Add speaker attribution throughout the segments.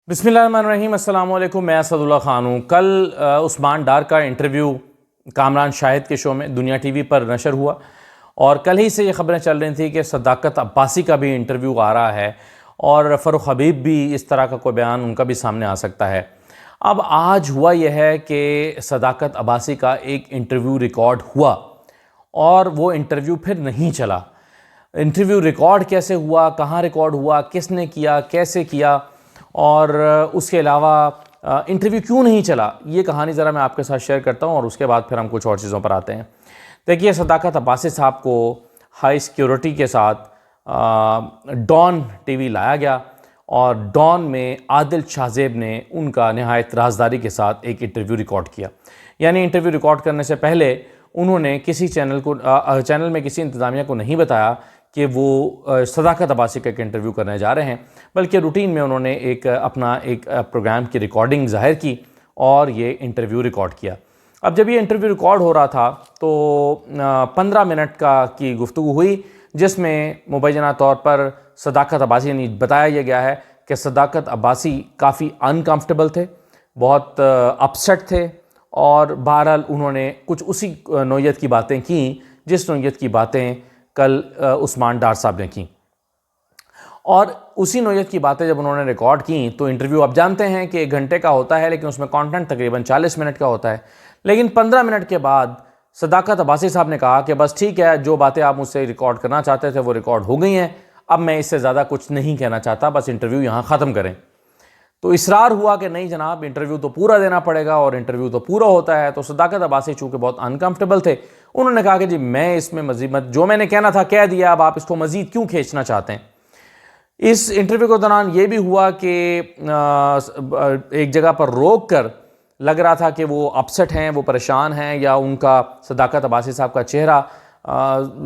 Speaker 1: बिस्मिल्लाहिर्रहमानिर्रहीम, अस्सलाम वालेकुम। मैं असदुल्ला ख़ान हूँ। कल उस्मान डार का इंटरव्यू कामरान शाहिद के शो में दुनिया टीवी पर नशर हुआ और कल ही से ये खबरें चल रही थी कि सदाकत अब्बासी का भी इंटरव्यू आ रहा है और फ़र्रुख हबीब भी इस तरह का कोई बयान उनका भी सामने आ सकता है। अब आज हुआ यह है कि सदाकत अब्बासी का एक इंटरव्यू रिकॉर्ड हुआ और वो इंटरव्यू फिर नहीं चला। इंटरव्यू रिकॉर्ड कैसे हुआ, कहाँ रिकॉर्ड हुआ, किसने किया, कैसे किया और उसके अलावा इंटरव्यू क्यों नहीं चला, ये कहानी ज़रा मैं आपके साथ शेयर करता हूँ और उसके बाद फिर हम कुछ और चीज़ों पर आते हैं। देखिए, सदाकत अब्बासी साहब को हाई सिक्योरिटी के साथ डॉन टीवी लाया गया और डॉन में आदिल शाहजेब ने उनका नहायत राजदारी के साथ एक इंटरव्यू रिकॉर्ड किया। यानी इंटरव्यू रिकॉर्ड करने से पहले उन्होंने किसी चैनल में किसी इंतज़ामिया को नहीं बताया कि वो सदाकत अब्बासी का एक इंटरव्यू करने जा रहे हैं, बल्कि रूटीन में उन्होंने अपना एक प्रोग्राम की रिकॉर्डिंग ज़ाहिर की और ये इंटरव्यू रिकॉर्ड किया। अब जब ये इंटरव्यू रिकॉर्ड हो रहा था तो 15 मिनट की गुफ्तगू हुई, जिसमें मुबैना तौर पर सदाकत अब्बासी ने बताया यह गया है कि सदाकत अब्बासी काफ़ी अनकम्फर्टेबल थे, बहुत अपसेट थे और बहरहाल उन्होंने कुछ उसी नौयत की बातें की जिस नौयत की बातें कल उस्मान डार साहब ने की। और उसी नौयत की बातें जब उन्होंने रिकॉर्ड की तो इंटरव्यू आप जानते हैं कि 1 घंटे का होता है, लेकिन उसमें कंटेंट तकरीबन 40 मिनट का होता है। लेकिन 15 मिनट के बाद सदाकत अब्बासी साहब ने कहा कि बस ठीक है, जो बातें आप मुझसे रिकॉर्ड करना चाहते थे वो रिकॉर्ड हो गई हैं, अब मैं इससे ज़्यादा कुछ नहीं कहना चाहता, बस इंटरव्यू यहाँ ख़त्म करें। तो इसरार हुआ कि नहीं जनाब, इंटरव्यू तो पूरा देना पड़ेगा और इंटरव्यू तो पूरा होता है। तो सदाकत अब्बासी चूँकि बहुत अनकम्फर्टेबल थे, उन्होंने कहा कि जी मैं इसमें मजीद जो मैंने कहना था कह दिया, अब आप इसको मजीद क्यों खींचना चाहते हैं। इस इंटरव्यू के दौरान ये भी हुआ कि एक जगह पर रोक कर लग रहा था कि वो अपसेट हैं, वो परेशान हैं, या उनका सदाकत अब्बासी साहब का चेहरा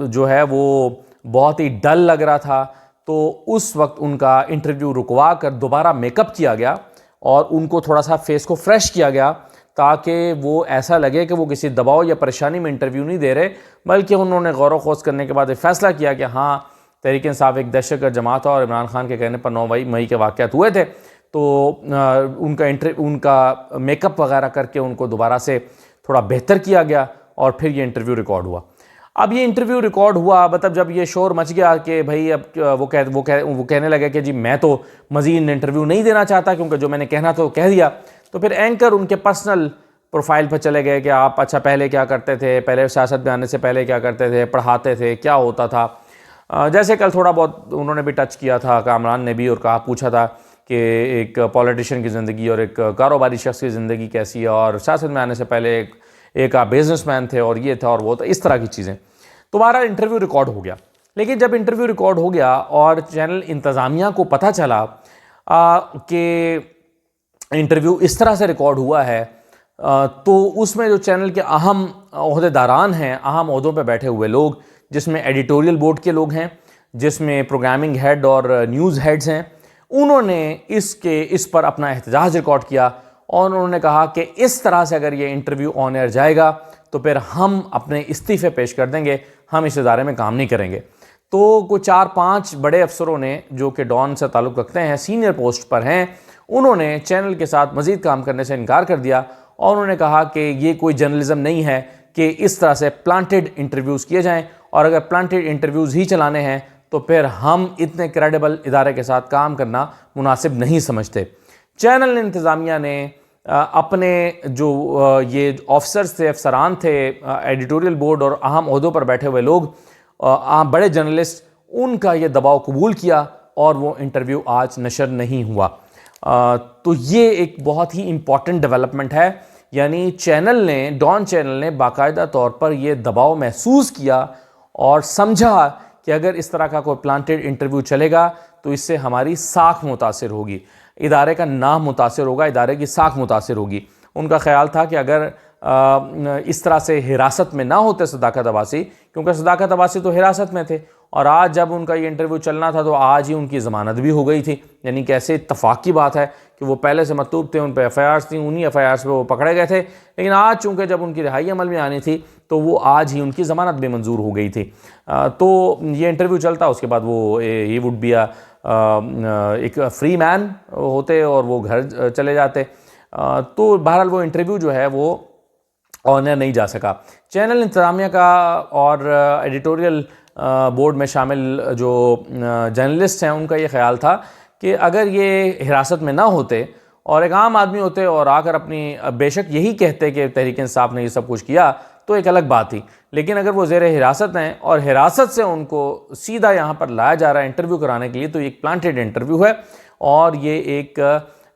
Speaker 1: जो है वो बहुत ही डल लग रहा था। तो उस वक्त उनका इंटरव्यू रुकवा कर दोबारा मेकअप किया गया और उनको थोड़ा सा फेस को फ्रेश किया गया, ताकि वो ऐसा लगे कि वो किसी दबाव या परेशानी में इंटरव्यू नहीं दे रहे, बल्कि उन्होंने गौर व खोज करने के बाद एक फ़ैसला किया कि हाँ, तहरीक इंसाफ एक दहशतगर्द जमात और इमरान खान के कहने पर 9 मई के वाक़यात हुए थे। तो उनका मेकअप वगैरह करके उनको दोबारा से थोड़ा बेहतर किया गया और फिर ये इंटरव्यू रिकॉर्ड हुआ। अब ये इंटरव्यू रिकॉर्ड हुआ, मतलब जब ये शोर मच गया कि भाई अब वो कहने लगे कि जी मैं तो मज़ीद इंटरव्यू नहीं देना चाहता क्योंकि जो मैंने कहना था वो कह दिया। तो फिर एंकर उनके पर्सनल प्रोफाइल पर चले गए कि आप अच्छा पहले क्या करते थे, पहले सियासत में आने से पहले क्या करते थे, पढ़ाते थे, क्या होता था। जैसे कल थोड़ा बहुत उन्होंने भी टच किया था, कामरान ने भी, और पूछा था कि एक पॉलिटिशियन की ज़िंदगी और एक कारोबारी शख्स की ज़िंदगी कैसी है, और सियासत में आने से पहले एक आप बिजनेसमैन थे और ये था और वो था, इस तरह की चीज़ें। तुम्हारा इंटरव्यू रिकॉर्ड हो गया। लेकिन जब इंटरव्यू रिकॉर्ड हो गया और चैनल इंतज़ामिया को पता चला कि इंटरव्यू इस तरह से रिकॉर्ड हुआ है, तो उसमें जो चैनल के अहम ओहदेदारान हैं, अहम ओहदों पर बैठे हुए लोग, जिसमें एडिटोरियल बोर्ड के लोग हैं, जिसमें प्रोग्रामिंग हेड और न्यूज़ हेड्स हैं, उन्होंने इस पर अपना एहतजाज रिकॉर्ड किया और उन्होंने कहा कि इस तरह से अगर ये इंटरव्यू ऑन एयर जाएगा तो फिर हम अपने इस्तीफ़े पेश कर देंगे, हम इस इदारे में काम नहीं करेंगे। तो कुछ 4-5 बड़े अफसरों ने, जो कि डॉन से ताल्लुक़ रखते हैं, सीनियर पोस्ट पर हैं, उन्होंने चैनल के साथ मज़ीद काम करने से इनकार कर दिया और उन्होंने कहा कि ये कोई जर्नलिज़म नहीं है कि इस तरह से प्लांटेड इंटरव्यूज़ किए जाएँ, और अगर प्लांटेड इंटरव्यूज़ ही चलाने हैं तो फिर हम इतने क्रेडिबल इदारे के साथ काम करना मुनासिब नहीं समझते। चैनल इंतज़ामिया ने अपने जो ये ऑफिसर्स थे, अफसरान थे, एडिटोरियल बोर्ड और अहम ओहदों पर बैठे हुए लोग, बड़े जर्नलिस्ट, उनका ये दबाव कबूल किया और वो इंटरव्यू आज नशर नहीं हुआ। तो ये एक बहुत ही इम्पॉर्टेंट डेवलपमेंट है। यानी डॉन चैनल ने बाकायदा तौर पर ये दबाव महसूस किया और समझा कि अगर इस तरह का कोई प्लांटेड इंटरव्यू चलेगा तो इससे हमारी साख मुतासिर होगी, इदारे का नाम मुतासिर होगा, इदारे की साख मुतासिर होगी। उनका ख्याल था कि अगर इस तरह से हिरासत में ना होते सदाकत अब्बासी, क्योंकि सदाकत अब्बासी तो हिरासत में थे और आज जब उनका ये इंटरव्यू चलना था तो आज ही उनकी ज़मानत भी हो गई थी। यानी कैसे इत्तफाक की बात है कि वो पहले से मतलूब थे, उन पर FIRs थी, उन्हीं FIRs पे वो पकड़े गए थे, लेकिन आज चूँकि जब उनकी रिहाई अमल में आनी थी तो वो आज ही उनकी ज़मानत भी मंजूर हो गई थी। तो ये इंटरव्यू चलता, उसके बाद वो ही वुड बी एक फ्री मैन होते और वो घर चले जाते। तो बहरहाल वो इंटरव्यू जो है वो ऑनर नहीं जा सका। चैनल इंतज़ामिया का और एडिटोरियल बोर्ड में शामिल जो जर्नलिस्ट हैं उनका ये ख्याल था कि अगर ये हिरासत में ना होते और एक आम आदमी होते और आकर अपनी, बेशक यही कहते कि तहरीक इंसाफ ने ये सब कुछ किया तो एक अलग बात थी, लेकिन अगर वो ज़ेर हिरासत हैं और हिरासत से उनको सीधा यहाँ पर लाया जा रहा है इंटरव्यू कराने के लिए, तो ये एक प्लांटेड इंटरव्यू है और ये एक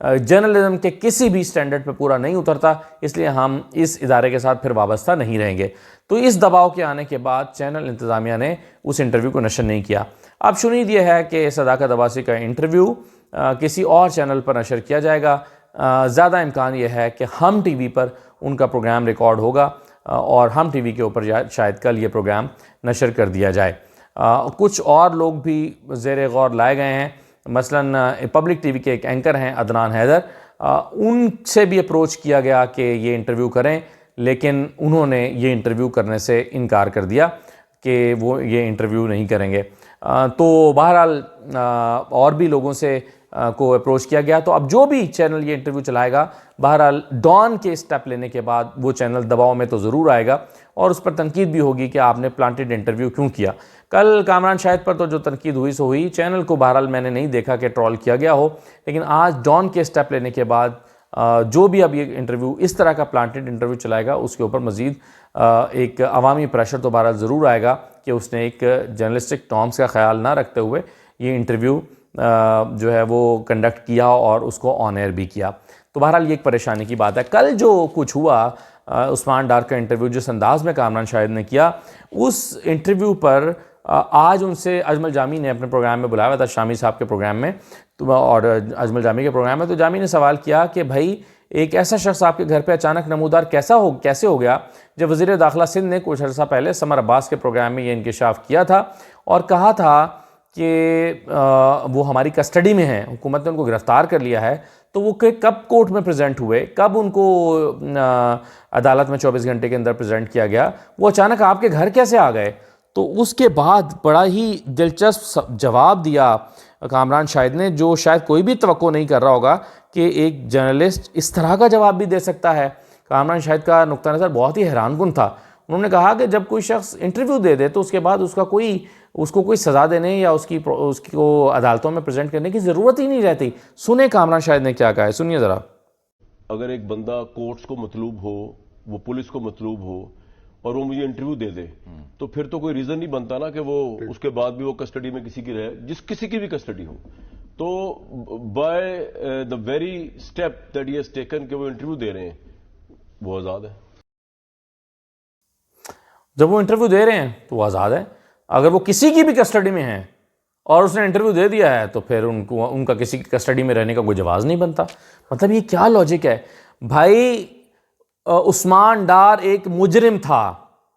Speaker 1: जर्नलिज्म के किसी भी स्टैंडर्ड पे पूरा नहीं उतरता, इसलिए हम इस इदारे के साथ फिर वाबस्ता नहीं रहेंगे। तो इस दबाव के आने के बाद चैनल इंतज़ामिया ने उस इंटरव्यू को नशर नहीं किया। अब शुनीद यह है कि सदाकत अब्बासी का इंटरव्यू किसी और चैनल पर नशर किया जाएगा। ज़्यादा इम्कान यह है कि हम TV पर उनका प्रोग्राम रिकॉर्ड होगा और हम TV के ऊपर शायद कल ये प्रोग्राम नशर कर दिया जाए। कुछ और लोग भी ज़ेर गौर लाए गए हैं, मसलन पब्लिक TV के एक एंकर हैं अदनान हैदर, उनसे भी अप्रोच किया गया कि ये इंटरव्यू करें, लेकिन उन्होंने ये इंटरव्यू करने से इनकार कर दिया कि वो ये इंटरव्यू नहीं करेंगे। तो बहरहाल और भी लोगों से को अप्रोच किया गया। तो अब जो भी चैनल ये इंटरव्यू चलाएगा, बहरहाल डॉन के स्टेप लेने के बाद वो चैनल दबाव में तो ज़रूर आएगा और उस पर तनकीद भी होगी कि आपने प्लांटेड इंटरव्यू क्यों किया। कल कामरान शाहिद पर तो जो तनकीद हुई सो हुई, चैनल को बहरहाल मैंने नहीं देखा कि ट्रोल किया गया हो, लेकिन आज डॉन के स्टेप लेने के बाद जो भी अब ये इंटरव्यू इस तरह का प्लांटेड इंटरव्यू चलाएगा उसके ऊपर मज़ीद एक अवामी प्रेशर तो बहरहाल ज़रूर आएगा कि उसने एक जर्नलिस्टिक नॉर्म्स का ख्याल ना रखते हुए ये इंटरव्यू जो है वो कंडक्ट किया और उसको ऑन एयर भी किया। तो बहरहाल ये एक परेशानी की बात है। कल जो कुछ हुआ उस्मान डार का इंटरव्यू जिस अंदाज़ में कामरान शाहिद ने किया, उस इंटरव्यू पर आज उनसे अजमल जामी ने अपने प्रोग्राम में बुलाया था, शामी साहब के प्रोग्राम में, तो और अजमल जामी के प्रोग्राम में, तो जामी ने सवाल किया कि भाई एक ऐसा शख्स आपके घर पे अचानक नमूदार कैसे हो गया, जब वज़ीर दाखिला सिंध ने कुछ अर्सा पहले समर अब्बास के प्रोग्राम में ये इंकशाफ किया था और कहा था कि वो हमारी कस्टडी में हैं, हुकूमत ने उनको गिरफ़्तार कर लिया है, तो वो कब कोर्ट में प्रेजेंट हुए, कब उनको अदालत में 24 घंटे के अंदर प्रेजेंट किया गया, वो अचानक आपके घर कैसे आ गए। तो उसके बाद बड़ा ही दिलचस्प जवाब दिया कामरान शाहिद ने, जो शायद कोई भी तवक्को नहीं कर रहा होगा कि एक जर्नलिस्ट इस तरह का जवाब भी दे सकता है। कामरान शाहिद का नुक्ता नज़र बहुत ही हैरानकुन था। उन्होंने कहा कि जब कोई शख्स इंटरव्यू दे दे तो उसके बाद उसको कोई सज़ा देने या उसको अदालतों में प्रेजेंट करने की ज़रूरत ही नहीं रहती। सुने कामरान शाहिद ने क्या कहा है, सुनिए ज़रा।
Speaker 2: अगर एक बंदा कोर्ट्स को मतलूब हो, वो पुलिस को मतलूब हो और वो मुझे इंटरव्यू दे दे, तो फिर तो कोई रीजन नहीं बनता ना कि वो उसके बाद भी वो कस्टडी में किसी की रहे, किसी की भी कस्टडी हो। तो by the worry step that he has taken कि वो इंटरव्यू दे रहे हैं, वो आज़ाद है।
Speaker 1: जब वो इंटरव्यू दे रहे हैं तो वो आज़ाद है। अगर वो किसी की भी कस्टडी में है और उसने इंटरव्यू दे दिया है तो फिर उनका किसी की कस्टडी में रहने का कोई जवाज़ नहीं बनता। मतलब ये क्या लॉजिक है भाई। उस्मान डार एक मुजरिम था,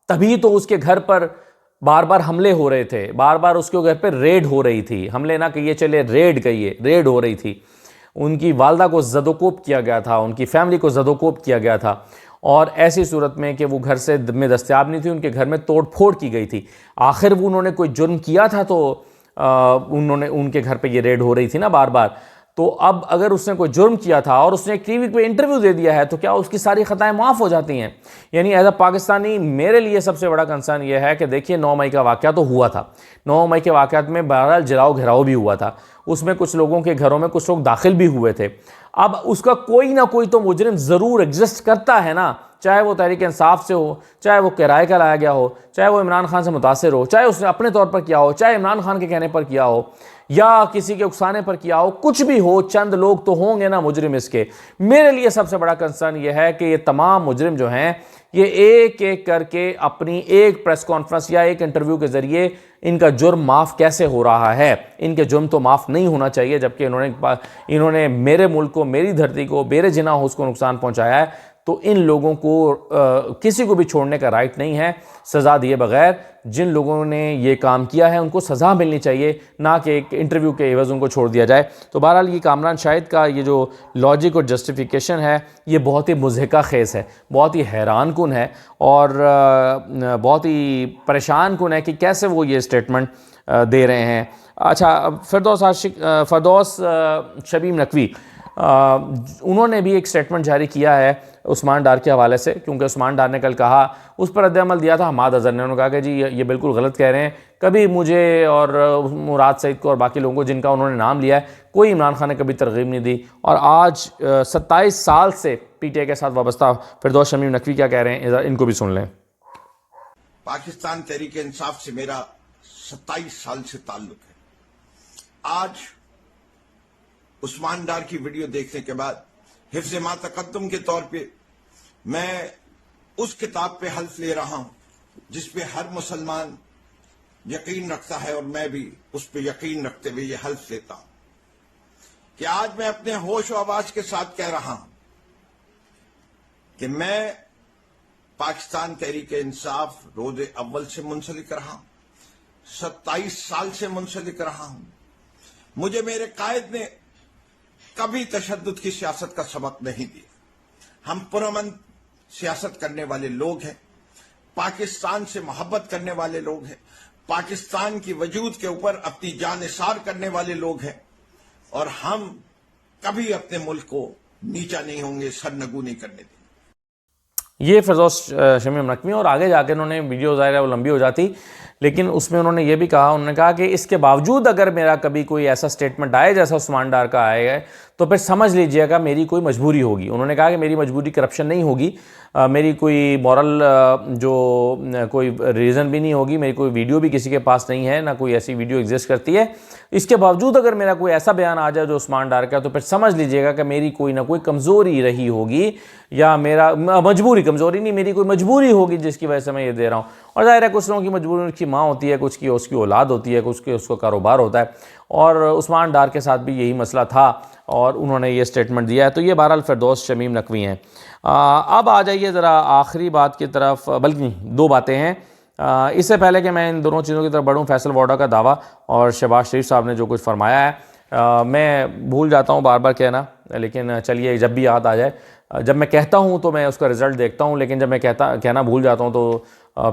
Speaker 1: तभी तो उसके घर पर बार बार हमले हो रहे थे, बार बार उसके घर पर रेड हो रही थी। हमले ना कहिए चले, रेड हो रही थी। उनकी वालदा को ज़दोकोब किया गया था, उनकी फैमिली को ज़दोकोब किया गया था, और ऐसी सूरत में कि वो घर से में दस्तयाब नहीं थी, उनके घर में तोड़ फोड़ की गई थी। आखिर वो उन्होंने कोई जुर्म किया था तो उनके घर पे ये रेड हो रही थी ना बार बार। तो अब अगर उसने कोई जुर्म किया था और उसने एक टीवी पे इंटरव्यू दे दिया है तो क्या उसकी सारी खताएं माफ़ हो जाती हैं? यानी एज अ पाकिस्तानी मेरे लिए सबसे बड़ा कंसर्न ये है कि देखिए 9 मई का वाक़या तो हुआ था, 9 मई के वाक़यात में बहरहाल जलाओ घेराव भी हुआ था, उसमें कुछ लोगों के घरों में कुछ लोग दाखिल भी हुए थे। अब उसका कोई ना कोई तो मुजरिम ज़रूर एग्जिस्ट करता है ना, चाहे वो तहरीक इंसाफ से हो, चाहे वो किराए का लाया गया हो, चाहे वो इमरान खान से मुतासिर हो, चाहे उसने अपने तौर पर किया हो, चाहे इमरान खान के कहने पर किया हो या किसी के उकसाने पर किया हो, कुछ भी हो, चंद लोग तो होंगे ना मुजरिम इसके। मेरे लिए सबसे बड़ा कंसर्न ये है कि ये तमाम मुजरिम जो हैं ये एक एक करके अपनी एक प्रेस कॉन्फ्रेंस या एक इंटरव्यू के ज़रिए इनका जुर्म माफ़ कैसे हो रहा है। इनके जुर्म तो माफ़ नहीं होना चाहिए, जबकि इन्होंने मेरे मुल्क को, मेरी धरती को, मेरे जिना हाउस को नुकसान पहुंचाया है। तो इन लोगों को किसी को भी छोड़ने का राइट नहीं है सज़ा दिए बगैर। जिन लोगों ने ये काम किया है उनको सज़ा मिलनी चाहिए, ना कि एक इंटरव्यू के एवज़ उनको छोड़ दिया जाए। तो बहरहाल ये कामरान शाहिद का ये जो लॉजिक और जस्टिफिकेशन है ये बहुत ही मुज़हिका खेज़ है, बहुत ही हैरान कुन है और बहुत ही परेशान कुन है कि कैसे वो ये स्टेटमेंट दे रहे हैं। अच्छा, फरदौस शमीम नकवी उन्होंने भी एक स्टेटमेंट जारी किया है उस्मान डार के हवाले से, क्योंकि उस्मान डार ने कल कहा, उस पर रद्द-ए-अमल दिया था हमाद अज़हर ने। उन्होंने कहा कि जी ये बिल्कुल गलत कह रहे हैं, कभी मुझे और मुराद सईद को और बाकी लोगों को जिनका उन्होंने नाम लिया है कोई इमरान खान ने कभी तरगीब नहीं दी। और आज 27 साल से पीटीआई के साथ वाबस्ता फरदौस शमीम नकवी क्या कह रहे हैं, इनको भी सुन लें।
Speaker 3: पाकिस्तान तहरीक इंसाफ से मेरा 27 साल से ताल्लुक है। आज उस्मान डार की वीडियो देखने के बाद हिफ्ज़ मा तक़द्दुम के तौर पे मैं उस किताब पे हल्फ ले रहा हूं जिस पे हर मुसलमान यकीन रखता है, और मैं भी उस पे यकीन रखते हुए ये हल्फ लेता हूं कि आज मैं अपने होश और आवाज के साथ कह रहा हूं कि मैं पाकिस्तान तहरीक इंसाफ रोज़ अव्वल से मुंसलिक रहा हूं, 27 साल से मुंसलिक रहा हूं। मुझे मेरे कायद ने कभी तशद्दुद की सियासत का सबक नहीं दिया। हम पुरअमन सियासत करने वाले लोग हैं, पाकिस्तान से मोहब्बत करने वाले लोग हैं, पाकिस्तान की वजूद के ऊपर अपनी जान निसार करने वाले लोग हैं, और हम कभी अपने मुल्क को नीचा नहीं होंगे, सरनगू नहीं करने देंगे।
Speaker 1: ये फरदौस शमीम नकवी, और आगे जाकर उन्होंने वीडियो ज़ाहिर है वो लंबी हो जाती, लेकिन उसमें उन्होंने ये भी कहा, उन्होंने कहा कि इसके बावजूद अगर मेरा कभी कोई ऐसा स्टेटमेंट आए जैसा उस्मान डार का आएगा तो फिर समझ लीजिएगा मेरी कोई मजबूरी होगी। उन्होंने कहा कि मेरी मजबूरी करप्शन नहीं होगी, मेरी कोई मॉरल जो कोई रीज़न भी नहीं होगी, मेरी कोई वीडियो भी किसी के पास नहीं है, ना कोई ऐसी वीडियो एग्जिस्ट करती है। इसके बावजूद अगर मेरा कोई ऐसा बयान आ जाए जो उस्मान डार का, तो फिर समझ लीजिएगा कि मेरी कोई ना कोई कमज़ोरी रही होगी, या मेरा मजबूरी, कमज़ोरी नहीं, मेरी कोई मजबूरी होगी जिसकी वजह से मैं ये दे रहा हूँ। और ज़ाहिर है कुछ लोगों की मजबूरी उनकी माँ होती है, कुछ की उसकी औलाद होती है, कुछ की उसका कारोबार होता है, और उस्मान डार के साथ भी यही मसला था और उन्होंने ये स्टेटमेंट दिया है। तो ये बहरहाल फरदौस शमीम नकवी हैं। अब आ जाइए ज़रा आखिरी बात की तरफ, बल्कि दो बातें हैं। इससे पहले कि मैं इन दोनों चीज़ों की तरफ बढ़ूँ, फैसल वाडा का दावा और शहबाज शरीफ साहब ने जो कुछ फरमाया है, मैं भूल जाता हूँ बार बार कहना, लेकिन चलिए जब भी याद आ जाए, जब मैं कहता हूँ तो मैं उसका रिज़ल्ट देखता हूँ, लेकिन जब मैं कहना भूल जाता हूँ तो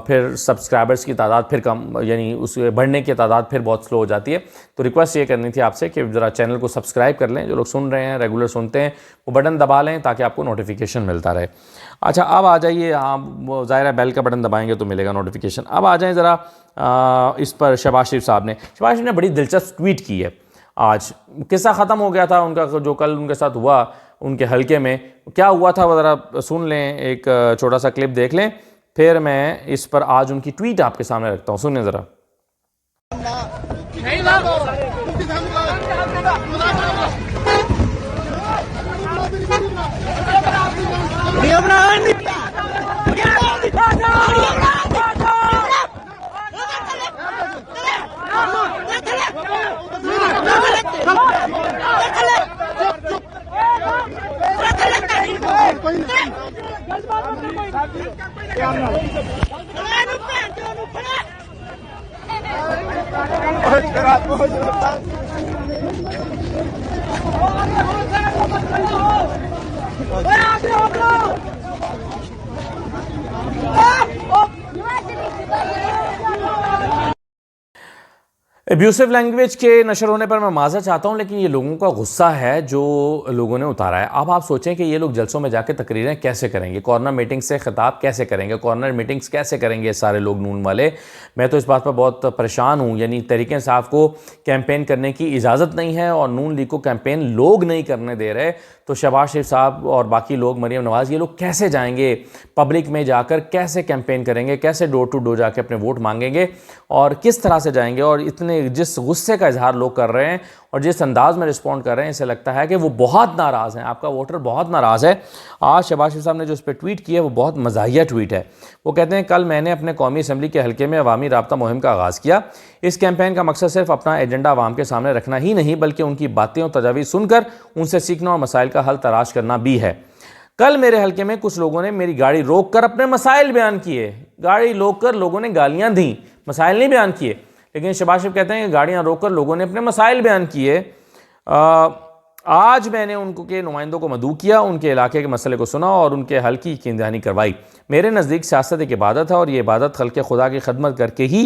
Speaker 1: फिर सब्सक्राइबर्स की तादाद फिर कम, यानी उस बढ़ने की तादाद फिर बहुत स्लो हो जाती है। तो रिक्वेस्ट ये करनी थी आपसे कि ज़रा चैनल को सब्सक्राइब कर लें, जो लोग सुन रहे हैं, रेगुलर सुनते हैं, वो बटन दबा लें ताकि आपको नोटिफिकेशन मिलता रहे। अच्छा, अब आ जाइए, हाँ ज़ाहिर है बेल का बटन दबाएंगे तो मिलेगा नोटिफिकेशन। अब आ जाएँ ज़रा इस पर शहबाज शरीफ साहब ने बड़ी दिलचस्प ट्वीट की है। आज किस्सा ख़त्म हो गया था उनका, जो कल उनके साथ हुआ उनके हलके में, क्या हुआ था वो ज़रा सुन लें, एक छोटा सा क्लिप देख लें, फिर मैं इस पर आज उनकी ट्वीट आपके सामने रखता हूँ। सुनिए ज़रा। एब्यूसिव लैंग्वेज के नशर होने पर मैं माज़रत चाहता हूँ, लेकिन ये लोगों का गुस्सा है जो लोगों ने उतारा है। अब आप सोचें कि ये लोग जलसों में जाके तकरीरें कैसे करेंगे, कॉर्नर मीटिंग से खिताब कैसे करेंगे, कॉर्नर मीटिंग्स कैसे करेंगे सारे लोग नून वाले। मैं तो इस बात पर बहुत परेशान हूँ, यानी तहरीक इंसाफ को कैंपेन करने की इजाज़त नहीं है और नून लीग को कैंपेन लोग नहीं करने दे रहे, तो शहबाज शरीफ साहब और बाकी लोग, मरीम नवाज़, ये लोग कैसे जाएंगे पब्लिक में, जाकर कैसे कैंपेन करेंगे, कैसे डोर टू डोर जाके अपने वोट मांगेंगे और किस तरह से जाएंगे। और इतने जिस गुस्से का इजहार लोग कर रहे हैं और जिस अंदाज में रिस्पॉन्ड कर रहे हैं, इसे लगता है कि वो बहुत नाराज़ हैं, आपका वोटर बहुत नाराज़ है। आज शहबाज शरीफ साहब ने जो इस पर ट्वीट किया वो बहुत मज़ाहिया ट्वीट है। वो कहते हैं, कल मैंने अपने कौमी असम्बली के हल्के में अवामी राब्ता मुहिम का आगाज़ किया। इस कैंपेन का मकसद सिर्फ अपना एजेंडा आवाम के सामने रखना ही नहीं, बल्कि उनकी बातें और तजावीज़ सुनकर उनसे सीखना और मसाइल का हल तलाश करना भी है। कल मेरे हलके में कुछ लोगों ने मेरी गाड़ी रोक कर अपने मसाइल बयान किए। गाड़ी रोक कर लोगों ने गालियां दी, मसाइल नहीं बयान किए। लेकिन शहबाज शरीफ कहते हैं कि गाड़ियां रोक कर लोगों ने अपने मसाइल बयान किए। आज मैंने उनके नुमाइंदों को मदऊ किया, उनके इलाके के मसले को सुना और उनके हल की यकीन करवाई। मेरे नज़दीक सियासत एक इबादत है और ये इबादत खल्क़े खुदा की खदमत करके ही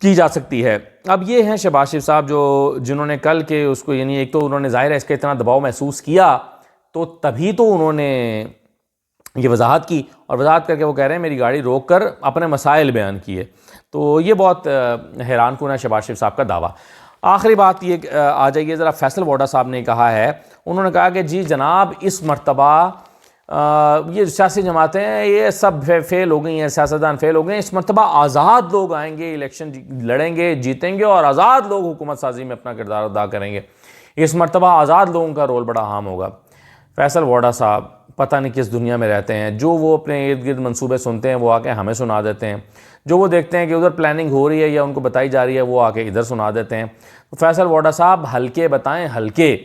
Speaker 1: की जा सकती है। अब ये हैं शहबाज शरीफ साहब जिन्होंने कल के उसको, यानी एक तो उन्होंने ज़ाहिर है इसका इतना दबाव महसूस किया तो तभी तो उन्होंने ये वजाहत की, और वजाहत करके वो कह रहे हैं मेरी गाड़ी रोक कर अपने मसाइल बयान किए। तो ये बहुत हैरान कुन है शहबाज शरीफ साहब का दावा। आखिरी बात ये आ जाइए ज़रा, फैसल वोडा साहब ने कहा है, उन्होंने कहा कि जी जनाब इस मरतबा ये सियासी जमातें ये सब फेल हो गई हैं, सियासतदान फेल हो गए हैं, इस मरतबा आज़ाद लोग आएंगे, इलेक्शन लड़ेंगे, जीतेंगे और आज़ाद लोग हुकूमत साजी में अपना किरदार अदा करेंगे। इस मरतबा आज़ाद लोगों का रोल बड़ा अहम होगा। फैसल वोडा साहब पता नहीं किस दुनिया में रहते हैं, जो वो अपने इर्द गिर्द मंसूबे सुनते हैं वो आके हमें सुना देते हैं, जो वो देखते हैं कि उधर प्लानिंग हो रही है या उनको बताई जा रही है वो आके इधर सुना देते हैं। तो फैसल वोडा साहब हल्के बताएं, हल्के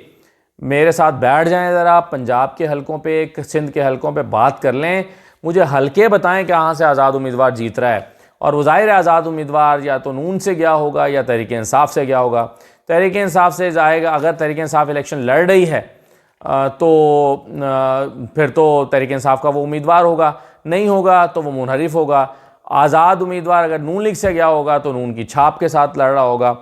Speaker 1: मेरे साथ बैठ जाएं, ज़रा पंजाब के हलकों पे, सिंध के हलकों पे बात कर लें, मुझे हल्के बताएं कि कहाँ से आज़ाद उम्मीदवार जीत रहा है। और वो ज़ाहिर है आज़ाद उम्मीदवार या तो नून से गया होगा या तहरीक इंसाफ से गया होगा। तहरीक इंसाफ से जाएगा, अगर तहरीक इंसाफ इलेक्शन लड़ रही है तो फिर तो तहरीक इंसाफ का वो उम्मीदवार होगा, नहीं होगा तो वो मुनहरिफ होगा। आज़ाद उम्मीदवार अगर नून लीग से गया होगा तो नून की छाप के साथ लड़ रहा होगा।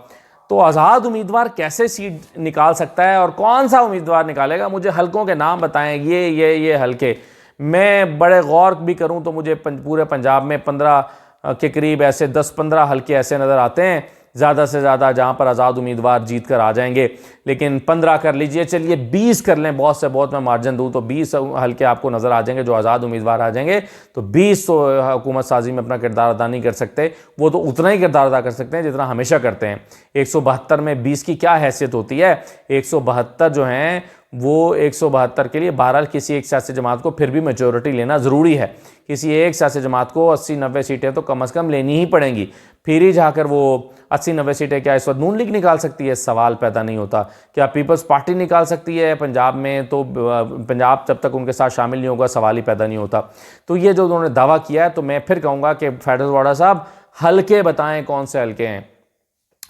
Speaker 1: तो आज़ाद उम्मीदवार कैसे सीट निकाल सकता है और कौन सा उम्मीदवार निकालेगा? मुझे हलकों के नाम बताएं, ये हलके। मैं बड़े गौर भी करूं तो मुझे पूरे पंजाब में 15 के करीब ऐसे 10-15 हलके ऐसे नज़र आते हैं ज़्यादा से ज़्यादा जहां पर आज़ाद उम्मीदवार जीत कर आ जाएंगे। लेकिन 15 कर लीजिए, चलिए 20 कर लें, बहुत से बहुत मैं मार्जिन दूं तो 20 हलके आपको नज़र आ जाएंगे जो आज़ाद उम्मीदवार आ जाएंगे। तो 20 तो हुकूमत साजी में अपना किरदार अदा नहीं कर सकते, वो तो उतना ही किरदार अदा कर सकते हैं जितना हमेशा करते हैं। 172 में 20 की क्या हैसियत होती है? 172 जो हैं वो 172 के लिए बहरहाल किसी एक सियासी जमात को फिर भी मेजॉरिटी लेना ज़रूरी है। किसी एक सियासी जमात को 80-90 सीटें तो कम अज़ कम लेनी ही पड़ेंगी, फिर ही जाकर वो 80-90 सीटें क्या इस वक्त नून लीग निकाल सकती है? सवाल पैदा नहीं होता। क्या पीपल्स पार्टी निकाल सकती है पंजाब में? तो पंजाब जब तक उनके साथ शामिल नहीं होगा सवाल ही पैदा नहीं होता। तो ये जो उन्होंने दावा किया है, तो मैं फिर कहूँगा कि फैसल वोडा साहब हल्के बताएँ, कौन से हल्के हैं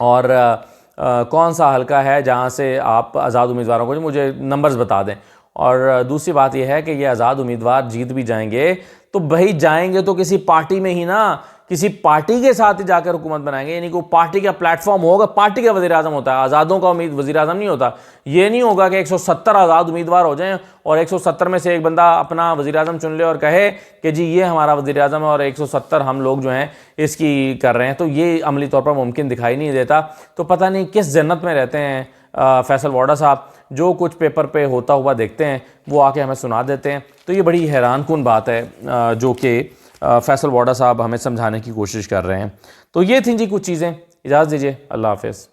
Speaker 1: और कौन सा हल्का है जहाँ से आप आज़ाद उम्मीदवारों को, मुझे नंबर्स बता दें। और दूसरी बात यह है कि ये आज़ाद उम्मीदवार जीत भी जाएंगे तो भाई जाएंगे तो किसी पार्टी में ही ना, किसी पार्टी के साथ ही जाकर हुकूमत बनाएंगे, यानी कि पार्टी का प्लेटफॉर्म होगा, पार्टी का वज़ीर आज़म होता है, आज़ादों का वज़ीर आज़म नहीं होता। ये नहीं होगा कि 170 आज़ाद उम्मीदवार हो जाएं और 170 में से एक बंदा अपना वज़ीर आज़म चुन ले और कहे कि जी ये हमारा वज़ीर आज़म है और 170 हम लोग जो हैं इसकी कर रहे हैं। तो ये अमली तौर पर मुमकिन दिखाई नहीं देता। तो पता नहीं किस जन्नत में रहते हैं फैसल वोडा साहब, जो कुछ पेपर पे होता हुआ देखते हैं वो आके हमें सुना देते हैं। तो ये बड़ी हैरान कुन बात है जो कि फैसल वोडा साहब हमें समझाने की कोशिश कर रहे हैं। तो ये थी जी कुछ चीज़ें। इजाज़त दीजिए, अल्लाह हाफ़िज़।